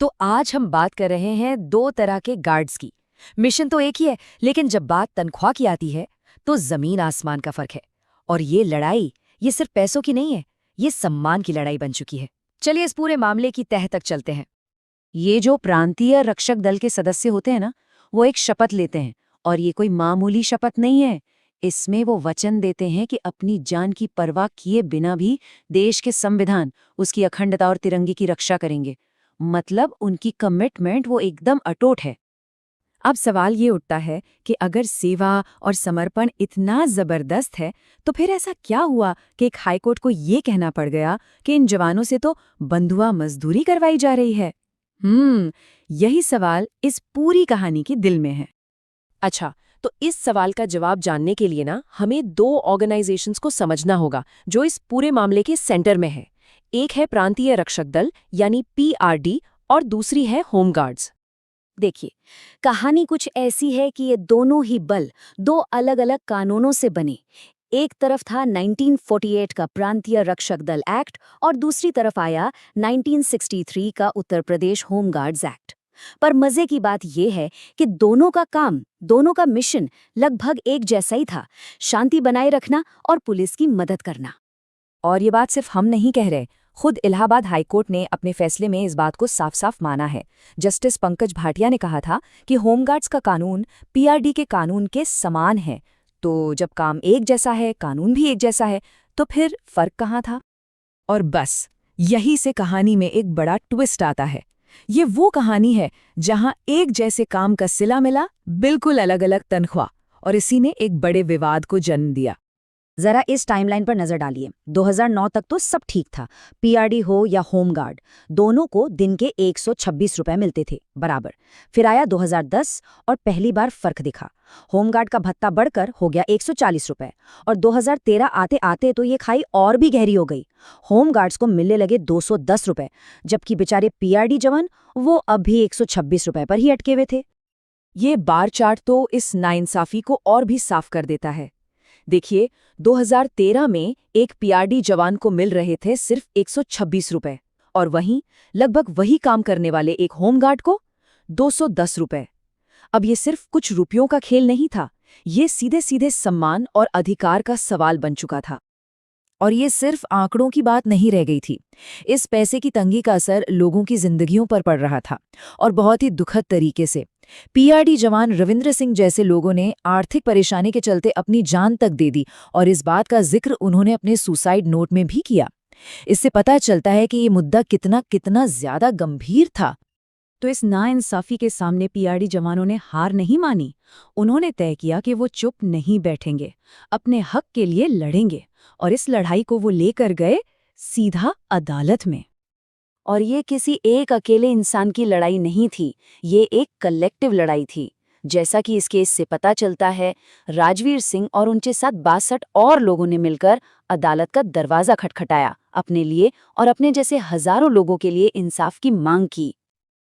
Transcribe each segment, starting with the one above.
तो आज हम बात कर रहे हैं दो तरह के गार्ड्स की। मिशन तो एक ही है, लेकिन जब बात तनख्वाह की आती है तो जमीन आसमान का फर्क है। और ये लड़ाई, ये सिर्फ पैसों की नहीं है, ये सम्मान की लड़ाई बन चुकी है। चलिए इस पूरे मामले की तह तक चलते हैं। ये जो प्रांतीय रक्षक दल के सदस्य होते हैं ना, वो एक शपथ लेते हैं। और ये कोई मामूली शपथ नहीं है। इसमें वो वचन देते हैं कि अपनी जान की परवाह किए बिना भी देश के संविधान, उसकी अखंडता और तिरंगे की रक्षा करेंगे। मतलब उनकी कमिटमेंट वो एकदम अटूट है। अब सवाल ये उठता है कि अगर सेवा और समर्पण इतना जबरदस्त है, तो फिर ऐसा क्या हुआ कि एक हाईकोर्ट को ये कहना पड़ गया कि इन जवानों से तो बंधुआ मजदूरी करवाई जा रही है। यही सवाल इस पूरी कहानी के दिल में है। अच्छा, तो इस सवाल का जवाब जानने के लिए ना हमें दो ऑर्गेनाइजेशंस को समझना होगा जो इस पूरे मामले के सेंटर में है। एक है प्रांतीय रक्षक दल यानी पीआरडी और दूसरी है होमगार्ड्स। देखिए, कहानी कुछ ऐसी है कि ये दोनों ही बल दो अलग अलग कानूनों से बने। एक तरफ था 1948 का प्रांतीय रक्षक दल एक्ट और दूसरी तरफ आया 1963 का उत्तर प्रदेश होमगार्ड्स एक्ट। पर मजे की बात यह है कि दोनों का काम, दोनों का मिशन लगभग एक जैसा ही था, शांति बनाए रखना और पुलिस की मदद करना। और ये बात सिर्फ हम नहीं कह रहे, खुद इलाहाबाद हाईकोर्ट ने अपने फैसले में इस बात को साफ साफ माना है। जस्टिस पंकज भाटिया ने कहा था कि होमगार्ड्स का कानून पीआरडी के कानून के समान है। तो जब काम एक जैसा है, कानून भी एक जैसा है, तो फिर फर्क कहाँ था? और बस यही से कहानी में एक बड़ा ट्विस्ट आता है। ये वो कहानी है जहां एक जैसे काम का सिला मिला, बिल्कुल अलग अलग तनख्वाह, और इसी ने एक बड़े विवाद को जन्म दिया। जरा इस टाइमलाइन पर नजर डालिए। 2009 तक तो सब ठीक था। पीआरडी हो या होमगार्ड, दोनों को दिन के 126 रुपए मिलते थे बराबर। फिर आया 2010 और पहली बार फर्क दिखा। होमगार्ड का भत्ता बढ़कर हो गया 140 रुपए और 2013 आते आते तो ये खाई और भी गहरी हो गई। होमगार्ड्स को मिलने लगे 210 रुपए, जबकि बेचारे पीआरडी जवान वो अब भी 126 रुपए पर ही अटके हुए थे। ये बार चार्ट तो इस नाइंसाफी को और भी साफ कर देता है। देखिए, 2013 में एक पीआरडी जवान को मिल रहे थे सिर्फ 126 रुपए, और वहीं लगभग वही काम करने वाले एक होमगार्ड को 210 रुपए। अब ये सिर्फ कुछ रुपयों का खेल नहीं था, ये सीधे सीधे सम्मान और अधिकार का सवाल बन चुका था। और ये सिर्फ आंकड़ों की बात नहीं रह गई थी। इस पैसे की तंगी का असर लोगों की जिंदगियों पर पड़ रहा था, और बहुत ही दुखद तरीके से। पीआरडी जवान रविंद्र सिंह जैसे लोगों ने आर्थिक परेशानी के चलते अपनी जान तक दे दी, और इस बात का जिक्र उन्होंने अपने सुसाइड नोट में भी किया। इससे पता चलता है कि ये मुद्दा कितना कितना ज्यादा गंभीर था। तो इस नाइंसाफी के सामने पीआरडी जवानों ने हार नहीं मानी। उन्होंने तय किया कि वो चुप नहीं बैठेंगे, अपने हक के लिए लड़ेंगे, और इस लड़ाई को वो लेकर गए सीधा अदालत में। और ये किसी एक अकेले इंसान की लड़ाई नहीं थी, ये एक कलेक्टिव लड़ाई थी। जैसा कि इस केस से पता चलता है, राजवीर सिंह और उनके साथ 62 और लोगों ने मिलकर अदालत का दरवाजा खटखटाया, अपने लिए और अपने जैसे हजारों लोगों के लिए इंसाफ की मांग की।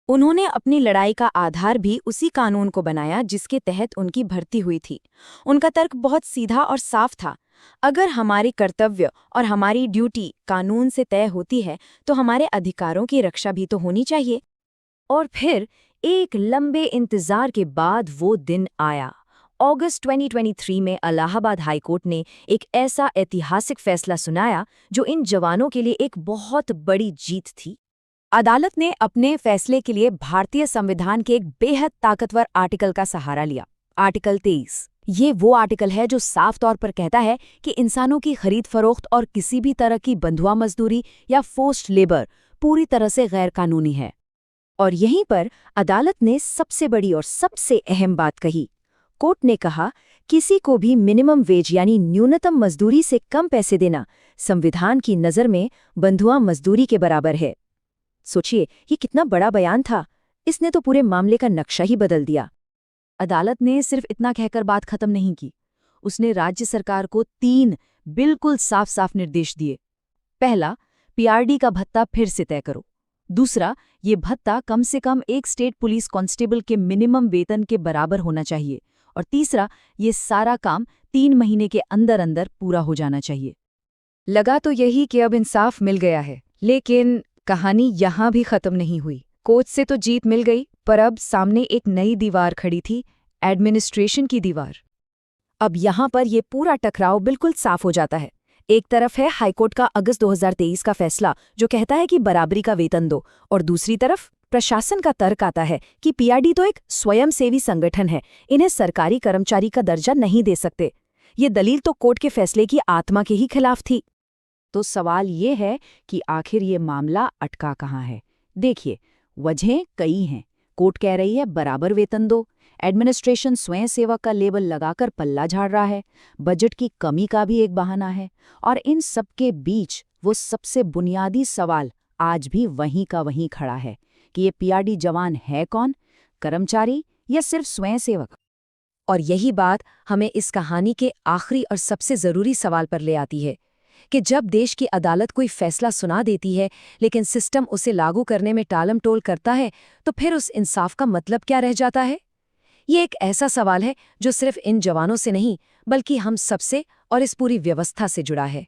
उन्होंने अपनी लड़ाई का आधार भी उसी कानून को बनाया जिसके तहत उनकी भर्ती हुई थी। उनका तर्क बहुत सीधा और साफ था। अगर हमारी कर्तव्य और हमारी ड्यूटी कानून से तय होती है, तो हमारे अधिकारों की रक्षा भी तो होनी चाहिए। और फिर एक लंबे इंतजार के बाद वो दिन आया। अगस्त 2023 में इलाहाबाद हाईकोर्ट ने एक ऐसा ऐतिहासिक फैसला सुनाया जो इन जवानों के लिए एक बहुत बड़ी जीत थी। अदालत ने अपने फैसले के लिए भारतीय संविधान के एक बेहद ताकतवर आर्टिकल का सहारा लिया, आर्टिकल 23। ये वो आर्टिकल है जो साफ तौर पर कहता है कि इंसानों की खरीद फरोख्त और किसी भी तरह की बंधुआ मजदूरी या फोर्स्ड लेबर पूरी तरह से गैर कानूनी है। और यहीं पर अदालत ने सबसे बड़ी और सबसे अहम बात कही। कोर्ट ने कहा, किसी को भी मिनिमम वेज यानी न्यूनतम मजदूरी से कम पैसे देना संविधान की नज़र में बंधुआ मजदूरी के बराबर है। सोचिए, ये कितना बड़ा बयान था। इसने तो पूरे मामले का नक्शा ही बदल दिया। अदालत ने सिर्फ इतना कहकर बात खत्म नहीं की। उसने राज्य सरकार को 3 बिल्कुल साफ साफ निर्देश दिए। पहला, पीआरडी का भत्ता फिर से तय करो। दूसरा, ये भत्ता कम से कम एक स्टेट पुलिस कांस्टेबल के मिनिमम वेतन के बराबर होना चाहिए। और तीसरा, ये सारा काम 3 महीने के अंदर अंदर पूरा हो जाना चाहिए। लगा तो यही कि अब इंसाफ मिल गया है, लेकिन कहानी यहाँ भी खत्म नहीं हुई। कोच से तो जीत मिल गई, पर अब सामने एक नई दीवार खड़ी थी, एडमिनिस्ट्रेशन की दीवार। अब यहाँ पर ये पूरा टकराव बिल्कुल साफ हो जाता है। एक तरफ है हाईकोर्ट का अगस्त 2023 का फैसला जो कहता है कि बराबरी का वेतन दो, और दूसरी तरफ प्रशासन का तर्क आता है कि पीआरडी तो एक स्वयंसेवी संगठन है, इन्हें सरकारी कर्मचारी का दर्जा नहीं दे सकते। ये दलील तो कोर्ट के फैसले की आत्मा के ही खिलाफ थी। तो सवाल ये है कि आखिर ये मामला अटका कहाँ है? देखिए, वजहें कई हैं। कोर्ट कह रही है बराबर वेतन दो, एडमिनिस्ट्रेशन स्वयंसेवक का लेबल लगाकर पल्ला झाड़ रहा है, बजट की कमी का भी एक बहाना है, और इन सब के बीच वो सबसे बुनियादी सवाल आज भी वहीं का वहीं खड़ा है कि ये पीआरडी जवान है कौन, कर्मचारी या सिर्फ स्वयंसेवक? और यही बात हमें इस कहानी के आखिरी और सबसे ज़रूरी सवाल पर ले आती है कि जब देश की अदालत कोई फैसला सुना देती है लेकिन सिस्टम उसे लागू करने में टालमटोल करता है, तो फिर उस इंसाफ का मतलब क्या रह जाता है? ये एक ऐसा सवाल है जो सिर्फ इन जवानों से नहीं बल्कि हम सबसे और इस पूरी व्यवस्था से जुड़ा है।